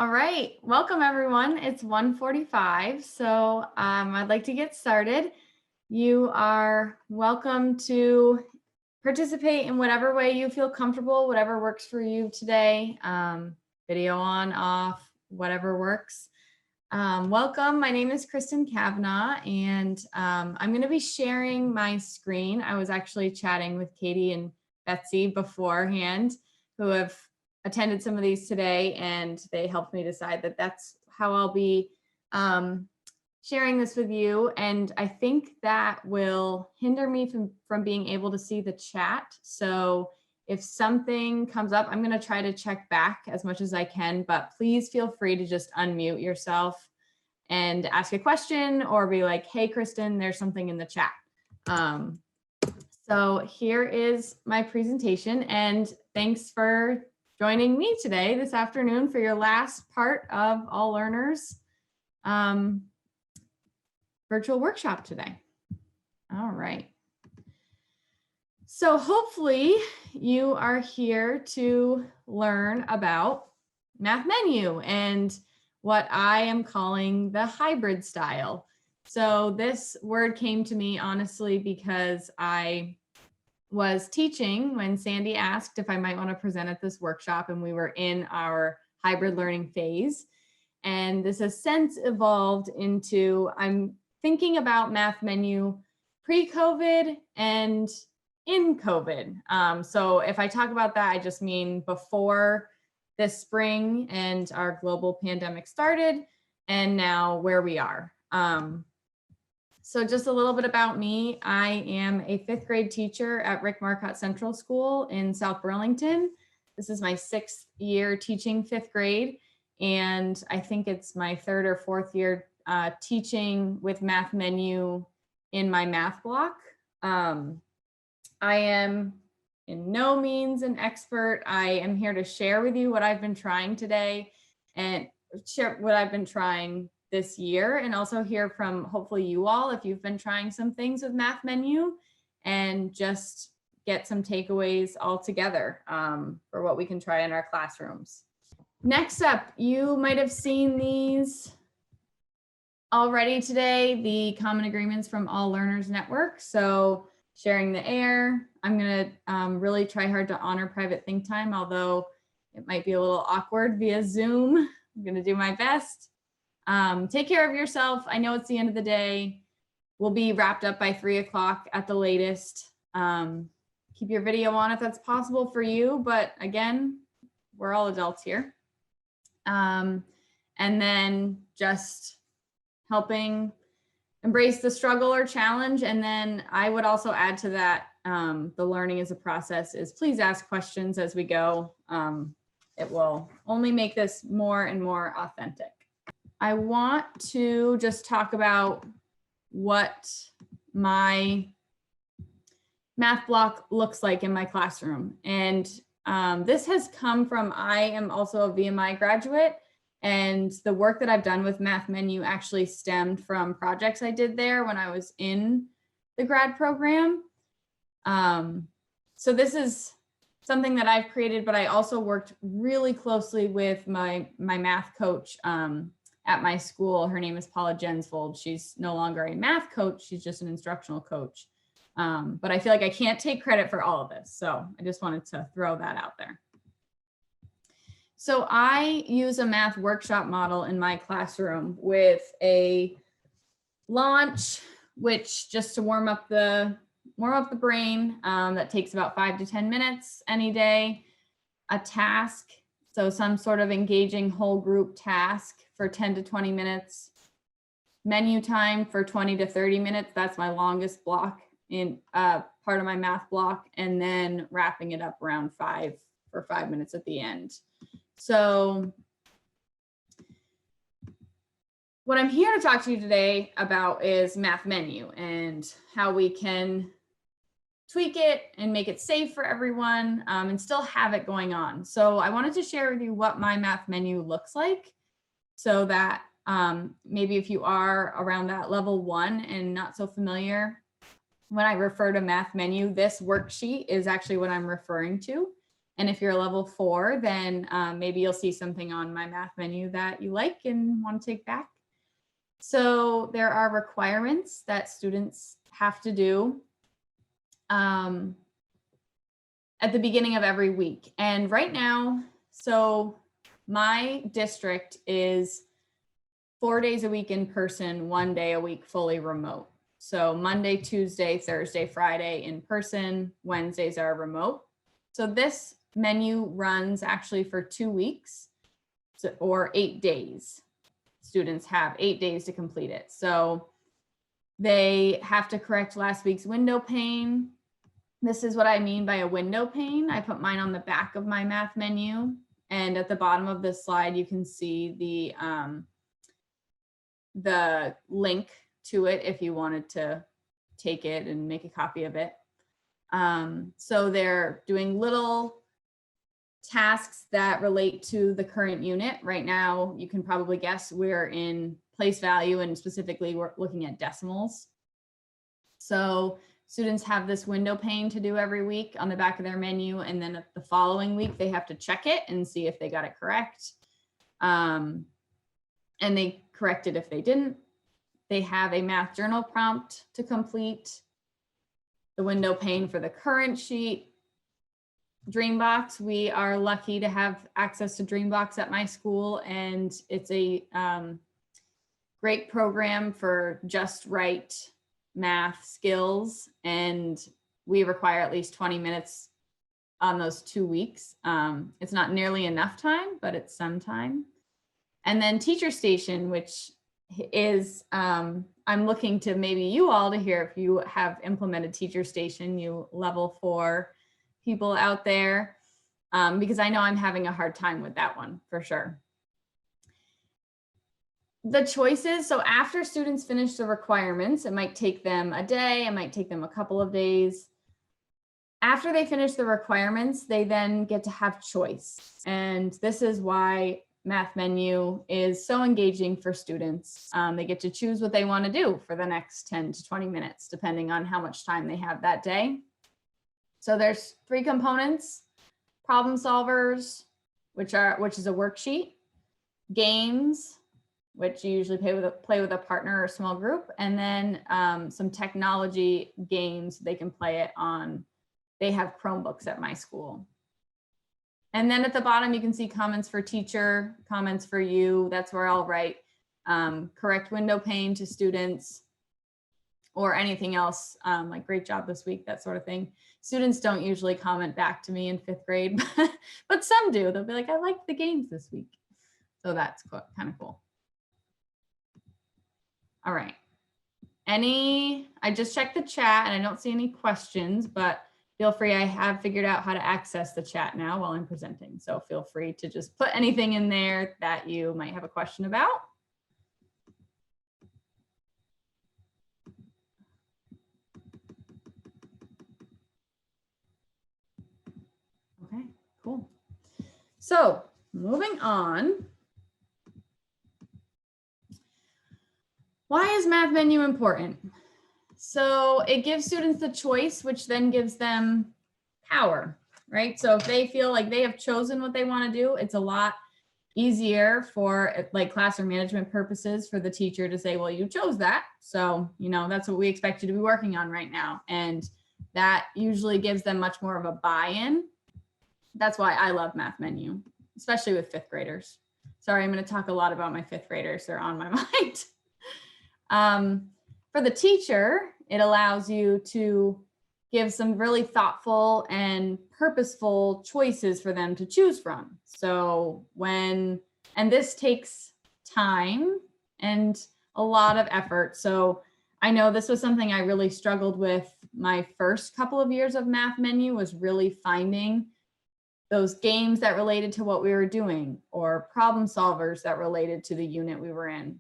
All right, welcome everyone. It's 1:45, so I'd like to get started. You are welcome to participate in whatever way you feel comfortable, whatever works for you today. Video on, off, whatever works. Welcome. My name is Kristen Kavanaugh, and I'm going to be sharing my screen. I was actually chatting with Katie and Betsy beforehand, who have attended some of these today, and they helped me decide that that's how I'll be sharing this with you. And I think that will hinder me from being able to see the chat. So if something comes up, I'm going to try to check back as much as I can, but please feel free to just unmute yourself and ask a question or be like, hey, Kristen, there's something in the chat. So here is my presentation, and thanks for joining me today, this afternoon, for your last part of All Learners virtual workshop today. All right. So hopefully you are here to learn about Math Menu and what I am calling the hybrid style. So this word came to me honestly because I was teaching when Sandy asked if I might want to present at this workshop, and we were in our hybrid learning phase. And this has since evolved into, I'm thinking about Math Menu pre-COVID and in COVID. So if I talk about that, I just mean before this spring and our global pandemic started, and now where we are. So just a little bit about me. I am a 5th grade teacher at Rick Marcotte Central School in South Burlington. This is my 6th year teaching 5th grade, and I think it's my 3rd or 4th year teaching with Math Menu in my math block. I am in no means an expert. I am here to share with you what I've been trying today and share what I've been trying this year, and also hear from hopefully you all if you've been trying some things with Math Menu, and just get some takeaways all together for what we can try in our classrooms. Next up, you might have seen these already today, the common agreements from All Learners Network. So sharing the air, I'm gonna really try hard to honor private think time, although it might be a little awkward via Zoom. I'm gonna do my best. Take care of yourself. I know it's the end of the day. We'll be wrapped up by 3 o'clock at the latest. Keep your video on if that's possible for you, but again, we're all adults here. And then just helping embrace the struggle or challenge. And then I would also add to that, the learning as a process is please ask questions as we go. It will only make this more and more authentic. I want to just talk about what my math block looks like in my classroom. And this has come from, I am also a VMI graduate, and the work that I've done with Math Menu actually stemmed from projects I did there when I was in the grad program. So this is something that I've created, but I also worked really closely with my math coach at my school. Her name is Paula Jensvold. She's no longer a math coach. She's just an instructional coach. But I feel like I can't take credit for all of this. So I just wanted to throw that out there. So I use a math workshop model in my classroom with a launch, which just to warm up the brain, that takes about 5 to 10 minutes any day. A task, so some sort of engaging whole group task for 10 to 20 minutes. Menu time for 20 to 30 minutes. That's my longest block in part of my math block. And then wrapping it up around 5 minutes at the end. So what I'm here to talk to you today about is Math Menu and how we can tweak it and make it safe for everyone, and still have it going on. So I wanted to share with you what my Math Menu looks like, so that maybe if you are around that level 1 and not so familiar, when I refer to Math Menu, this worksheet is actually what I'm referring to. And if you're a level 4, then maybe you'll see something on my math menu that you like and want to take back. So there are requirements that students have to do at the beginning of every week. And right now, so my district is 4 days a week in person, 1 day a week fully remote. So Monday, Tuesday, Thursday, Friday in person, Wednesdays are remote. So this menu runs actually for 2 weeks or 8 days. Students have 8 days to complete it. So they have to correct last week's window pane. This is what I mean by a window pane. I put mine on the back of my math menu, and at the bottom of this slide, you can see the link to it if you wanted to take it and make a copy of it. So they're doing little tasks that relate to the current unit. Right now, you can probably guess we're in place value, and specifically we're looking at decimals. So students have this window pane to do every week on the back of their menu, and then the following week they have to check it and see if they got it correct. And they correct it if they didn't. They have a math journal prompt to complete, the window pane for the current sheet. Dreambox, we are lucky to have access to Dreambox at my school, and it's a great program for just right math skills, and we require at least 20 minutes on those 2 weeks. It's not nearly enough time, but it's some time. And then Teacher Station, which is, I'm looking to maybe you all to hear if you have implemented Teacher Station, you level 4 people out there, because I know I'm having a hard time with that one for sure. The choices, so after students finish the requirements, it might take them a day, it might take them a couple of days. After they finish the requirements, they then get to have choice. And this is why Math Menu is so engaging for students. They get to choose what they want to do for the next 10 to 20 minutes, depending on how much time they have that day. So there's 3 components: problem solvers, which is a worksheet; games, which you usually play with a partner or small group; and then some technology games they can play it on. They have Chromebooks at my school. And then at the bottom, you can see comments for teacher, comments for you. That's where I'll write correct window pane to students, or anything else, like great job this week, that sort of thing. Students don't usually comment back to me in 5th grade, but some do. They'll be like, I liked the games this week. So that's kind of cool. All right. I just checked the chat and I don't see any questions, but feel free. I have figured out how to access the chat now while I'm presenting. So feel free to just put anything in there that you might have a question about. Okay, cool. So moving on. Why is Math Menu important? So it gives students the choice, which then gives them power, right? So if they feel like they have chosen what they want to do, it's a lot easier for, like, classroom management purposes for the teacher to say, well, you chose that. So, that's what we expect you to be working on right now. And that usually gives them much more of a buy-in. That's why I love Math Menu, especially with 5th graders. Sorry, I'm going to talk a lot about my 5th graders. They're on my mind. For the teacher, it allows you to give some really thoughtful and purposeful choices for them to choose from. So and this takes time and a lot of effort. So I know this was something I really struggled with my first couple of years of Math Menu, was really finding those games that related to what we were doing, or problem solvers that related to the unit we were in.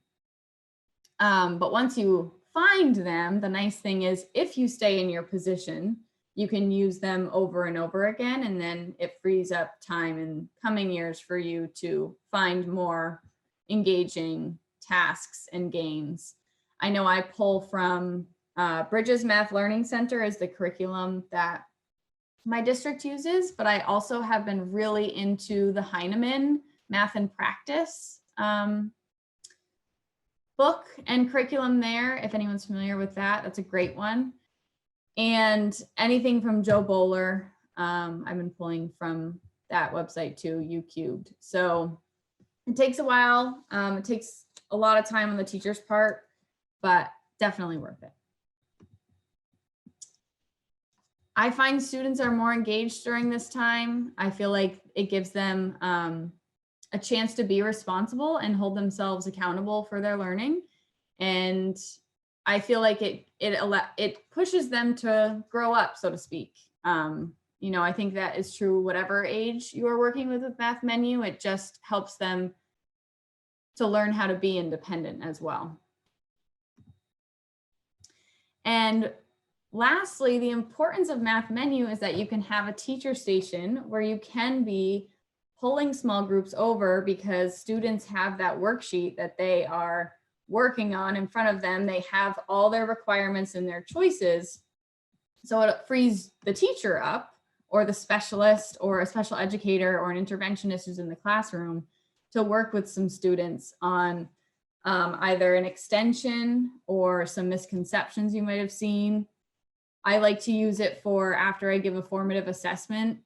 But once you find them, the nice thing is if you stay in your position, you can use them over and over again, and then it frees up time in coming years for you to find more engaging tasks and games. I know I pull from Bridges Math Learning Center as the curriculum that my district uses, but I also have been really into the Heinemann Math and Practice book and curriculum there. If anyone's familiar with that, that's a great one. And anything from Joe Bowler, I've been pulling from that website too, U-Cubed. So it takes a while. It takes a lot of time on the teacher's part, but definitely worth it. I find students are more engaged during this time. I feel like it gives them a chance to be responsible and hold themselves accountable for their learning. And I feel like it pushes them to grow up, so to speak. You know, I think that is true whatever age you are working with Math Menu. It just helps them to learn how to be independent as well. And lastly, the importance of Math Menu is that you can have a teacher station where you can be pulling small groups over because students have that worksheet that they are working on in front of them. They have all their requirements and their choices. So it frees the teacher up, or the specialist or a special educator or an interventionist who's in the classroom, to work with some students on either an extension or some misconceptions you might have seen. I like to use it for after I give a formative assessment,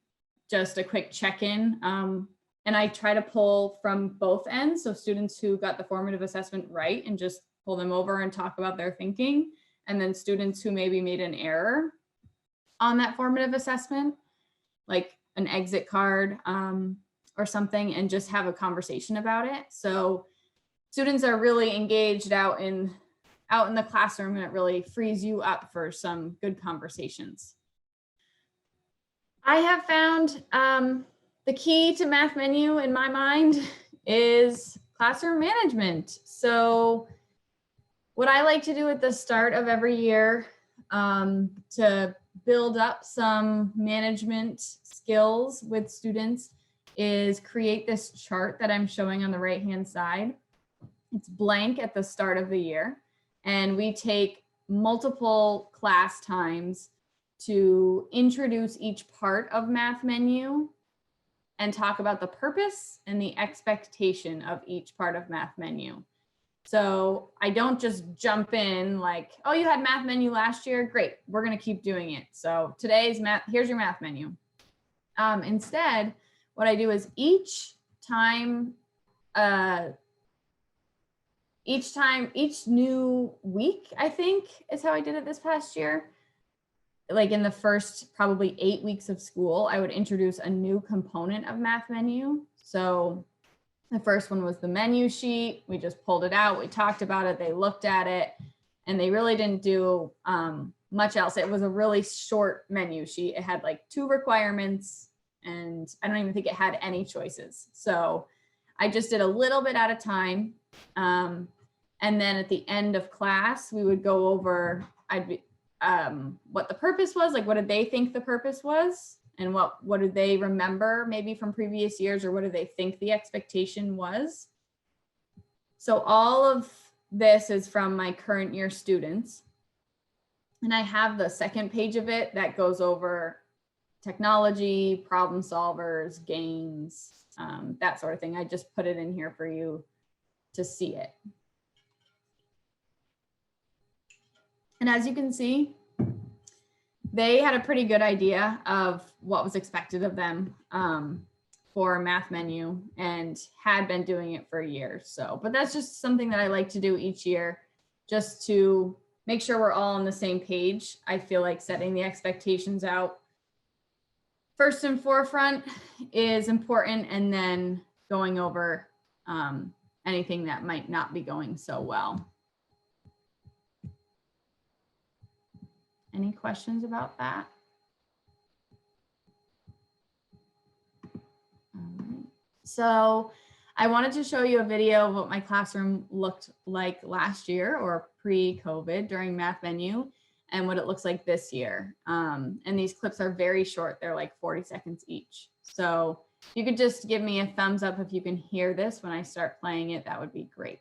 just a quick check-in. And I try to pull from both ends. So students who got the formative assessment right and just pull them over and talk about their thinking. And then students who maybe made an error on that formative assessment, like an exit card or something, and just have a conversation about it. So students are really engaged out in the classroom, and it really frees you up for some good conversations. I have found the key to Math Menu in my mind is classroom management. So what I like to do at the start of every year to build up some management skills with students is create this chart that I'm showing on the right-hand side. It's blank at the start of the year, and we take multiple class times to introduce each part of Math Menu and talk about the purpose and the expectation of each part of Math Menu. So I don't just jump in like, oh, you had Math Menu last year, great, we're gonna keep doing it. So today's math, here's your Math Menu. Instead, what I do is each new week, I think is how I did it this past year. Like in the first probably 8 weeks of school, I would introduce a new component of Math Menu. So the first one was the menu sheet. We just pulled it out. We talked about it. They looked at it, and they really didn't do much else. It was a really short menu sheet. It had like 2 requirements, and I don't even think it had any choices. So I just did a little bit at a time. And then at the end of class, we would go over, what the purpose was, like what did they think the purpose was, and what did they remember maybe from previous years, or what did they think the expectation was. So all of this is from my current year students, and I have the second page of it that goes over technology, problem solvers, games, that sort of thing. I just put it in here for you to see it. And as you can see, they had a pretty good idea of what was expected of them for Math Menu, and had been doing it for years. So, but that's just something that I like to do each year, just to make sure we're all on the same page. I feel like setting the expectations out first and forefront is important, and then going over anything that might not be going so well. Any questions about that? All right. So I wanted to show you a video of what my classroom looked like last year, or pre-COVID, during Math Menu, and what it looks like this year. And these clips are very short. They're like 40 seconds each. So if you could just give me a thumbs up if you can hear this when I start playing it, that would be great.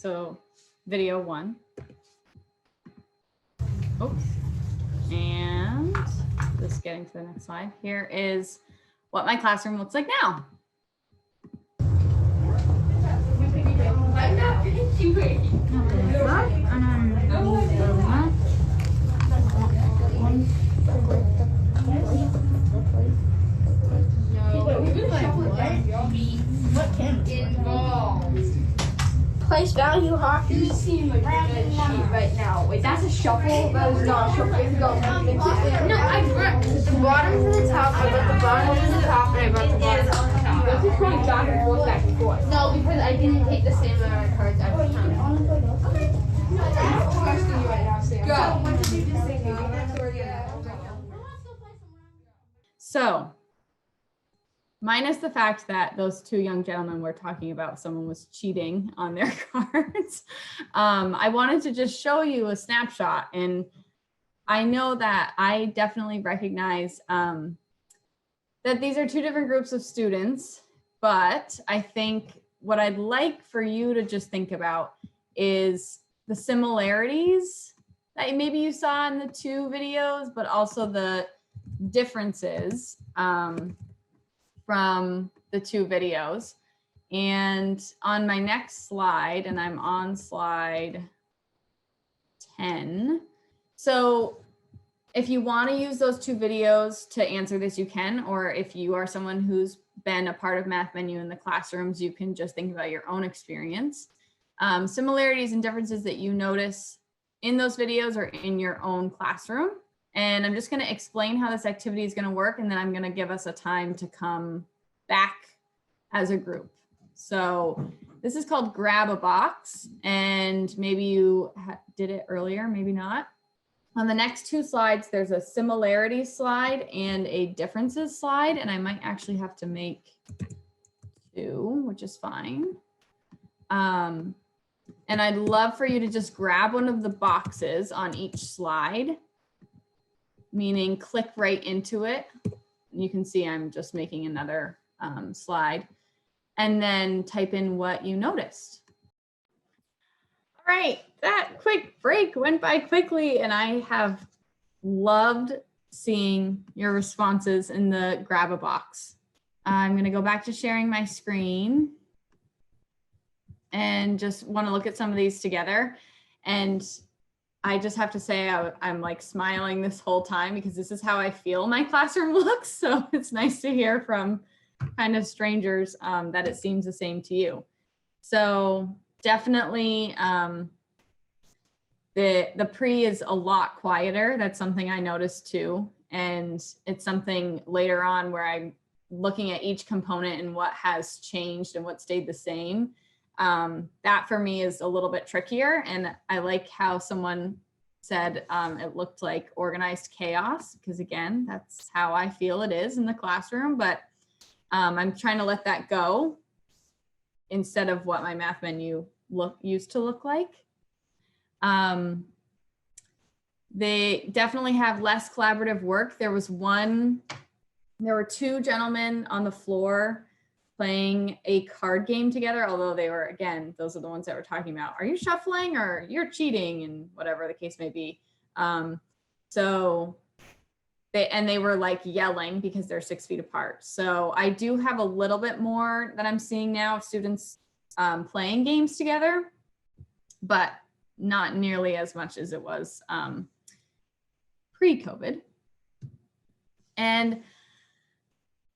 So video 1. Oops. And just getting to the next slide. Here is what my classroom looks like now. Place value hockey. You seem like a good sheet right now. Wait, that's a shuffle? That is not a shuffle. You go. No, I brought the bottom to the top. I brought the bottom to the top, and I brought the bottom to the top. This is going back and forth, back and forth. No, because I didn't take the same amount of cards every time. Okay. I'm asking you right now, Sam. Go. What did you just say? So, minus the fact that those two young gentlemen were talking about someone was cheating on their cards, I wanted to just show you a snapshot. And I know that I definitely recognize that these are two different groups of students, but I think what I'd like for you to just think about is the similarities that maybe you saw in the two videos, but also the differences from the two videos. And on my next slide, and I'm on slide 10. So if you want to use those two videos to answer this, you can, or if you are someone who's been a part of Math Menu in the classrooms, you can just think about your own experience. Similarities and differences that you notice in those videos or in your own classroom. And I'm just going to explain how this activity is going to work, and then I'm going to give us a time to come back as a group. So this is called Grab a Box, and maybe you did it earlier, maybe not. On the next two slides, there's a similarities slide and a differences slide, and I might actually have to make two, which is fine. And I'd love for you to just grab one of the boxes on each slide, meaning click right into it. You can see I'm just making another slide, and then type in what you noticed. All right, that quick break went by quickly, and I have loved seeing your responses in the Grab a Box. I'm going to go back to sharing my screen and just want to look at some of these together. And I just have to say I'm like smiling this whole time because this is how I feel my classroom looks. So it's nice to hear from kind of strangers that it seems the same to you. So definitely the pre is a lot quieter. That's something I noticed too. And it's something later on where I'm looking at each component and what has changed and what stayed the same. That for me is a little bit trickier. And I like how someone said it looked like organized chaos, because again, that's how I feel it is in the classroom, but I'm trying to let that go instead of what my Math Menu used to look like. They definitely have less collaborative work. There were two gentlemen on the floor playing a card game together, although they were, again, those are the ones that we're talking about. Are you shuffling or you're cheating, and whatever the case may be. So they were like yelling because they're 6 feet apart. So I do have a little bit more that I'm seeing now of students playing games together, but not nearly as much as it was pre-COVID. And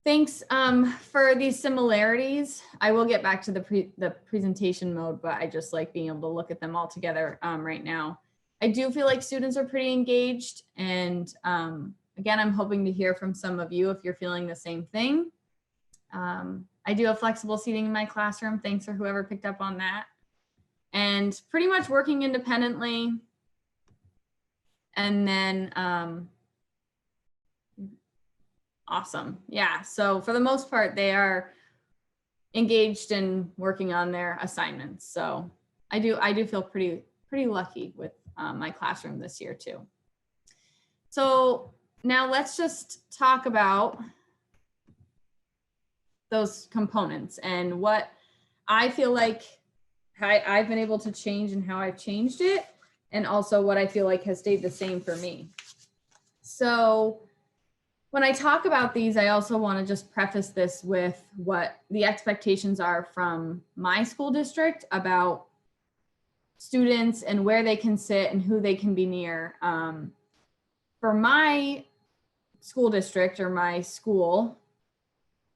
thanks for these similarities. I will get back to the presentation mode, but I just like being able to look at them all together right now. I do feel like students are pretty engaged, and again, I'm hoping to hear from some of you if you're feeling the same thing. I do have flexible seating in my classroom. Thanks for whoever picked up on that. And pretty much working independently. And then awesome. Yeah. So for the most part, they are engaged in working on their assignments. So I do feel pretty lucky with my classroom this year too. So now let's just talk about those components and what I feel like I've been able to change and how I've changed it, and also what I feel like has stayed the same for me. So when I talk about these, I also want to just preface this with what the expectations are from my school district about students and where they can sit and who they can be near. For my school district or my school,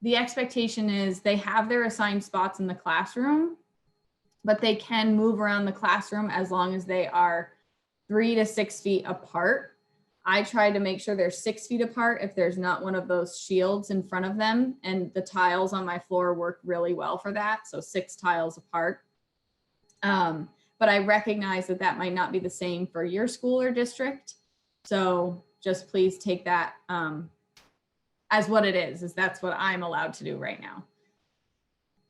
the expectation is they have their assigned spots in the classroom, but they can move around the classroom as long as they are 3 to 6 feet apart. I try to make sure they're 6 feet apart if there's not one of those shields in front of them, and the tiles on my floor work really well for that. So 6 tiles apart. But I recognize that that might not be the same for your school or district. So just please take that as what it is that's what I'm allowed to do right now.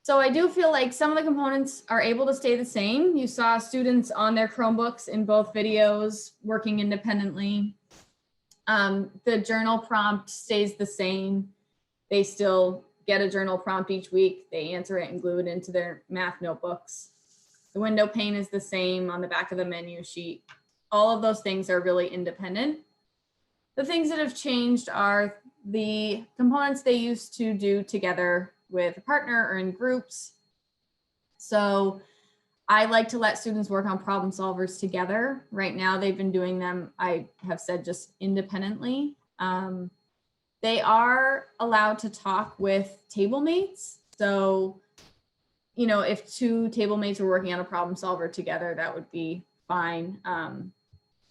So I do feel like some of the components are able to stay the same. You saw students on their Chromebooks in both videos working independently. The journal prompt stays the same. They still get a journal prompt each week. They answer it and glue it into their math notebooks. The window pane is the same on the back of the menu sheet. All of those things are really independent. The things that have changed are the components they used to do together with a partner or in groups. So I like to let students work on problem solvers together. Right now, they've been doing them, I have said, just independently. They are allowed to talk with table mates. So, you know, if 2 table mates are working on a problem solver together, that would be fine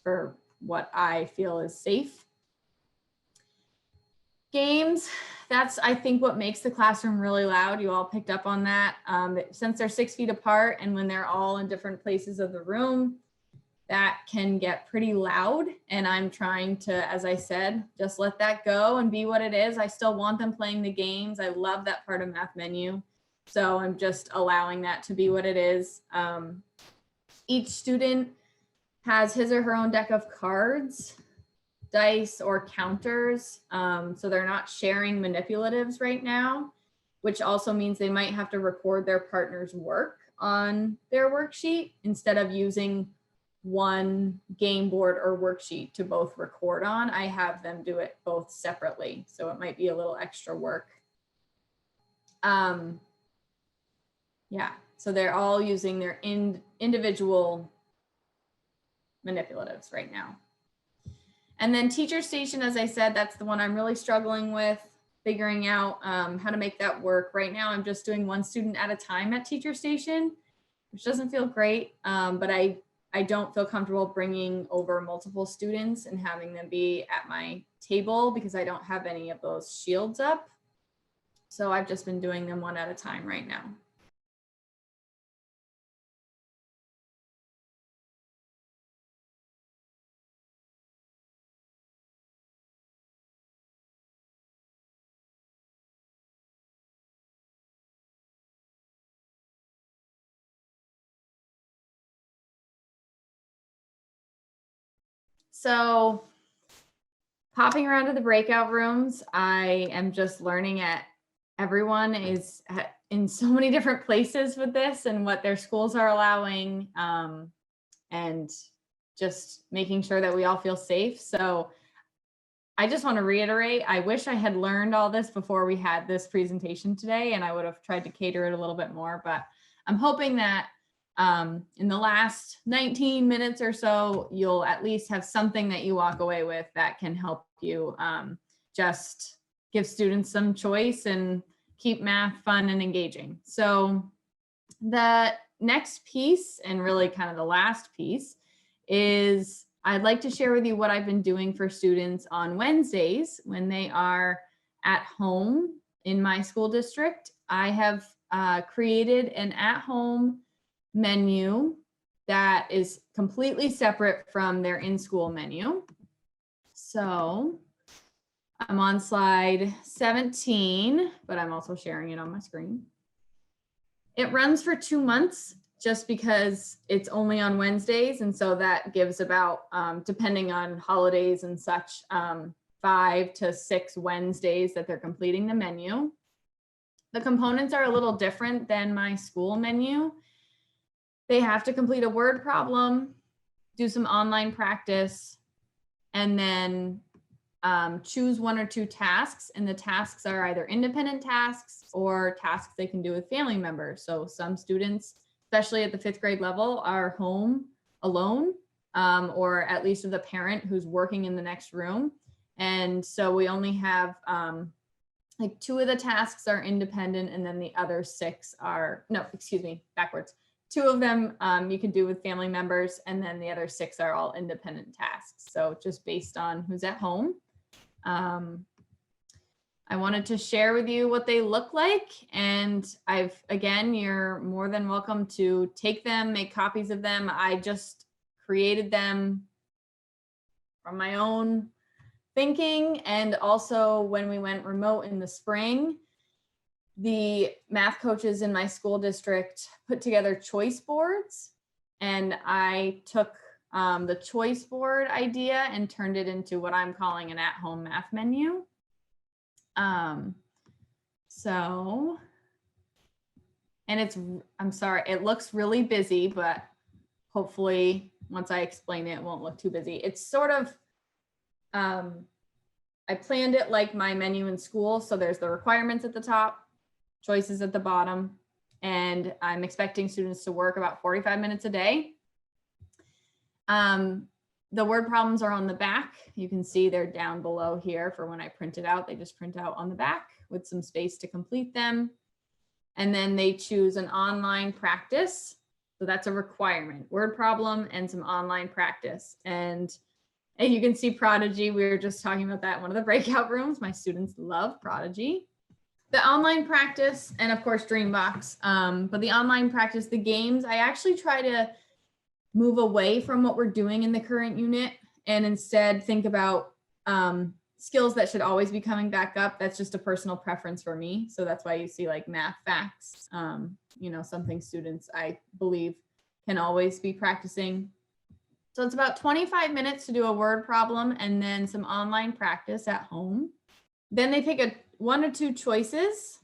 for what I feel is safe. Games, that's, I think, what makes the classroom really loud. You all picked up on that. Since they're 6 feet apart and when they're all in different places of the room, that can get pretty loud. And I'm trying to, as I said, just let that go and be what it is. I still want them playing the games. I love that part of Math Menu. So I'm just allowing that to be what it is. Each student has his or her own deck of cards, dice, or counters. So they're not sharing manipulatives right now, which also means they might have to record their partner's work on their worksheet instead of using one game board or worksheet to both record on. I have them do it both separately. So it might be a little extra work. Yeah, so they're all using their individual manipulatives right now. And then Teacher Station, as I said, that's the one I'm really struggling with figuring out how to make that work. Right now, I'm just doing 1 student at a time at Teacher Station, which doesn't feel great, but I don't feel comfortable bringing over multiple students and having them be at my table because I don't have any of those shields up. So I've just been doing them 1 at a time right now. So popping around to the breakout rooms, I am just learning at everyone is in so many different places with this and what their schools are allowing, and just making sure that we all feel safe. So I just want to reiterate, I wish I had learned all this before we had this presentation today, and I would have tried to cater it a little bit more, but I'm hoping that in the last 19 minutes or so, you'll at least have something that you walk away with that can help you just give students some choice and keep math fun and engaging. So the next piece, and really kind of the last piece, is I'd like to share with you what I've been doing for students on Wednesdays when they are at home in my school district. I have created an at-home menu that is completely separate from their in-school menu. So I'm on slide 17, but I'm also sharing it on my screen. It runs for 2 months just because it's only on Wednesdays. And so that gives about, depending on holidays and such, 5 to 6 Wednesdays that they're completing the menu. The components are a little different than my school menu. They have to complete a word problem, do some online practice, and then choose 1 or 2 tasks. And the tasks are either independent tasks or tasks they can do with family members. So some students, especially at the 5th grade level, are home alone, or at least with a parent who's working in the next room. And so we only have like 2 of the tasks are independent, and then the other 6 are, no, excuse me, backwards. 2 of them you can do with family members, and then the other 6 are all independent tasks. So just based on who's at home. I wanted to share with you what they look like. And again, you're more than welcome to take them, make copies of them. I just created them from my own thinking. And also when we went remote in the spring, the math coaches in my school district put together choice boards, and I took the choice board idea and turned it into what I'm calling an at-home math menu. And I'm sorry, it looks really busy, but hopefully once I explain it, it won't look too busy. It's sort of, I planned it like my menu in school. So there's the requirements at the top, choices at the bottom, and I'm expecting students to work about 45 minutes a day. The word problems are on the back. You can see they're down below here for when I print it out. They just print out on the back with some space to complete them. And then they choose an online practice. So that's a requirement, word problem and some online practice. And you can see Prodigy. We were just talking about that in one of the breakout rooms. My students love Prodigy. The online practice, and of course Dreambox, but the online practice, the games, I actually try to move away from what we're doing in the current unit and instead think about skills that should always be coming back up. That's just a personal preference for me. So that's why you see like math facts, something students, I believe, can always be practicing. So it's about 25 minutes to do a word problem and then some online practice at home. Then they pick 1 or 2 choices.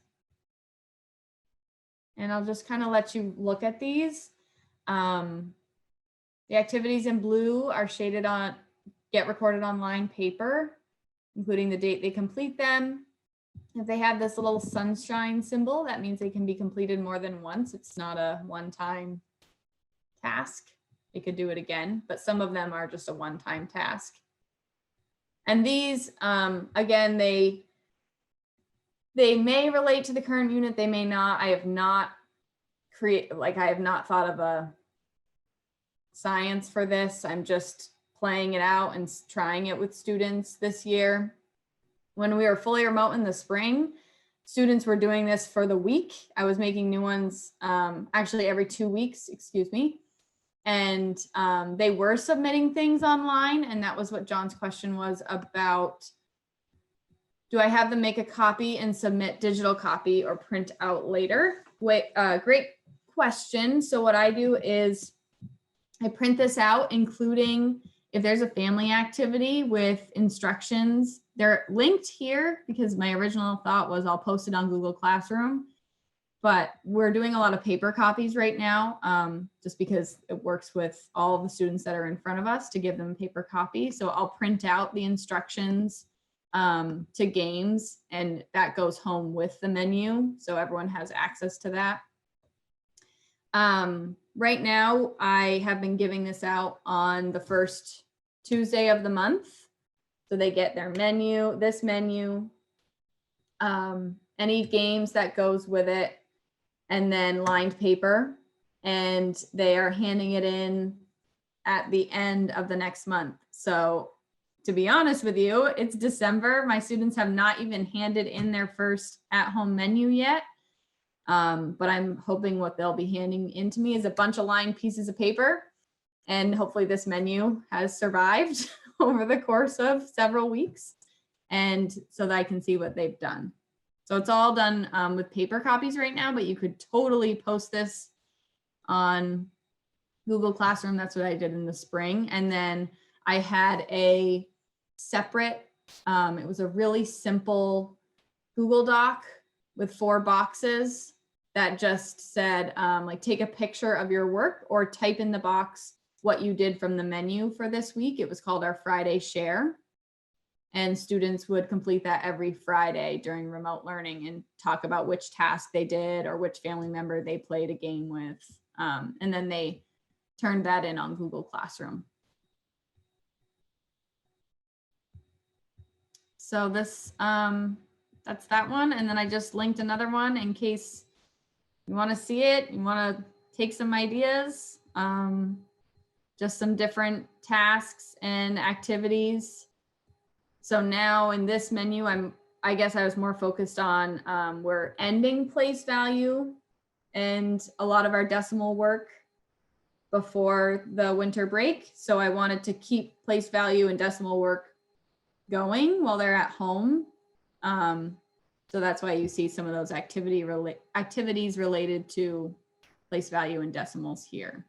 And I'll just kind of let you look at these. The activities in blue are shaded on get recorded online paper, including the date they complete them. If they have this little sunshine symbol, that means they can be completed more than once. It's not a one-time task. They could do it again, but some of them are just a one-time task. And these, again, they may relate to the current unit, they may not. I have not thought of a science for this. I'm just playing it out and trying it with students this year. When we were fully remote in the spring, students were doing this for the week. I was making new ones actually every 2 weeks, excuse me. And they were submitting things online. And that was what John's question was about. Do I have them make a copy and submit digital copy or print out later? Great question. So what I do is I print this out, including if there's a family activity with instructions. They're linked here because my original thought was I'll post it on Google Classroom, but we're doing a lot of paper copies right now, just because it works with all of the students that are in front of us to give them a paper copy. So I'll print out the instructions to games, and that goes home with the menu. So everyone has access to that. Right now, I have been giving this out on the first Tuesday of the month. So they get their menu, this menu, any games that goes with it, and then lined paper. And they are handing it in at the end of the next month. So to be honest with you, it's December. My students have not even handed in their first at-home menu yet. But I'm hoping what they'll be handing in to me is a bunch of lined pieces of paper. And hopefully this menu has survived over the course of several weeks, and so that I can see what they've done. So it's all done with paper copies right now, but you could totally post this on Google Classroom. That's what I did in the spring. And then I had a separate, it was a really simple Google Doc with 4 boxes that just said, like, take a picture of your work or type in the box what you did from the menu for this week. It was called our Friday Share. And students would complete that every Friday during remote learning and talk about which task they did or which family member they played a game with. And then they turned that in on Google Classroom. So this, that's that one. And then I just linked another one in case you want to see it, you want to take some ideas, just some different tasks and activities. So now in this menu, I guess I was more focused on, we're ending place value and a lot of our decimal work before the winter break. So I wanted to keep place value and decimal work going while they're at home. So that's why you see some of those activities related to place value and decimals here.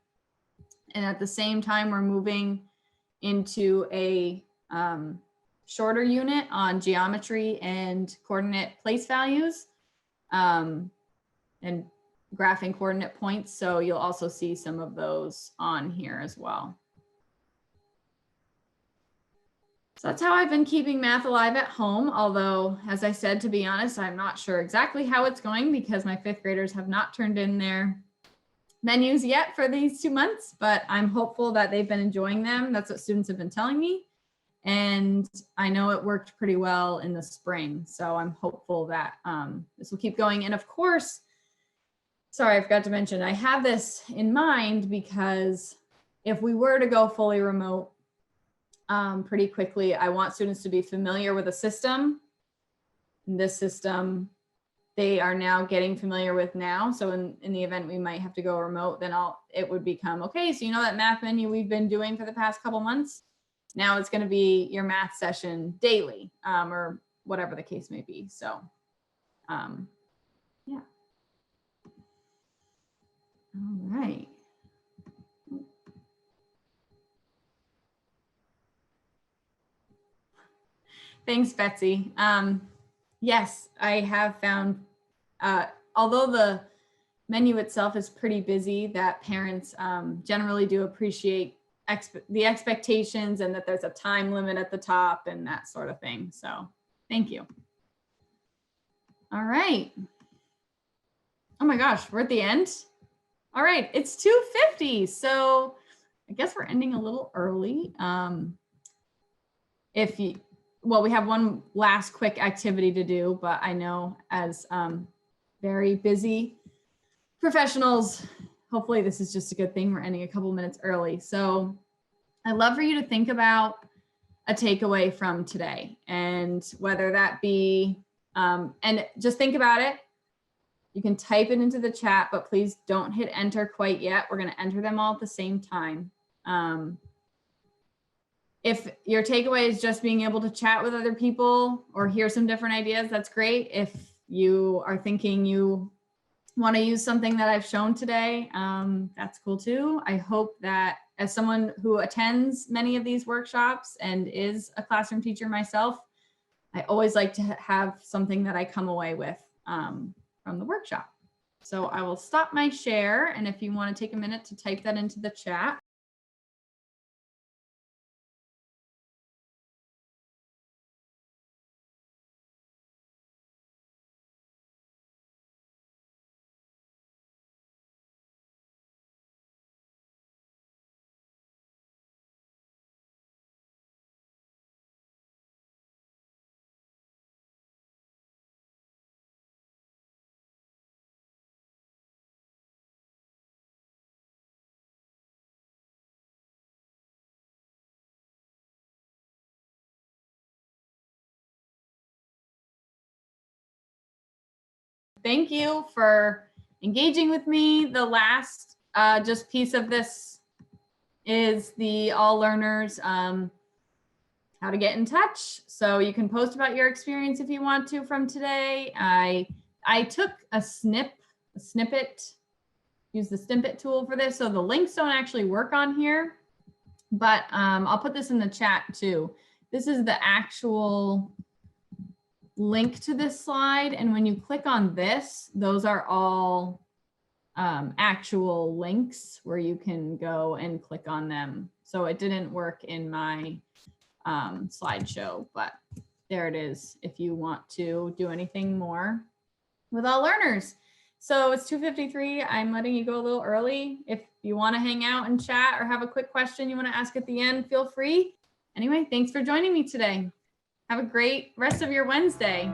And at the same time, we're moving into a shorter unit on geometry and coordinate place values and graphing coordinate points. So you'll also see some of those on here as well. So that's how I've been keeping math alive at home. Although, as I said, to be honest, I'm not sure exactly how it's going because my 5th graders have not turned in their menus yet for these 2 months, but I'm hopeful that they've been enjoying them. That's what students have been telling me. And I know it worked pretty well in the spring. So I'm hopeful that this will keep going. And of course, sorry, I forgot to mention, I have this in mind because if we were to go fully remote pretty quickly, I want students to be familiar with a system. And this system, they are now getting familiar with now. So in the event we might have to go remote, then it would become, okay, so you know that math menu we've been doing for the past couple months? Now it's going to be your math session daily, or whatever the case may be. So, yeah. All right. Thanks, Betsy. Yes, I have found, although the menu itself is pretty busy, that parents generally do appreciate the expectations and that there's a time limit at the top and that sort of thing. So thank you. All right. Oh my gosh, we're at the end. All right, it's 2:50. So I guess we're ending a little early. Well, we have one last quick activity to do, but I know as very busy professionals, hopefully this is just a good thing. We're ending a couple minutes early. So I'd love for you to think about a takeaway from today, and whether that be, and just think about it. You can type it into the chat, but please don't hit enter quite yet. We're going to enter them all at the same time. If your takeaway is just being able to chat with other people or hear some different ideas, that's great. If you are thinking you want to use something that I've shown today, that's cool too. I hope that as someone who attends many of these workshops and is a classroom teacher myself, I always like to have something that I come away with from the workshop. So I will stop my share. And if you want to take a minute to type that into the chat. Thank you for engaging with me. The last just piece of this is the all learners how to get in touch. So you can post about your experience if you want to from today. I took a snippet, use the snippet tool for this. So the links don't actually work on here, but I'll put this in the chat too. This is the actual link to this slide. And when you click on this, those are all actual links where you can go and click on them. So it didn't work in my slideshow, but there it is if you want to do anything more with all learners. So it's 2:53. I'm letting you go a little early. If you want to hang out and chat or have a quick question you want to ask at the end, feel free. Anyway, thanks for joining me today. Have a great rest of your Wednesday.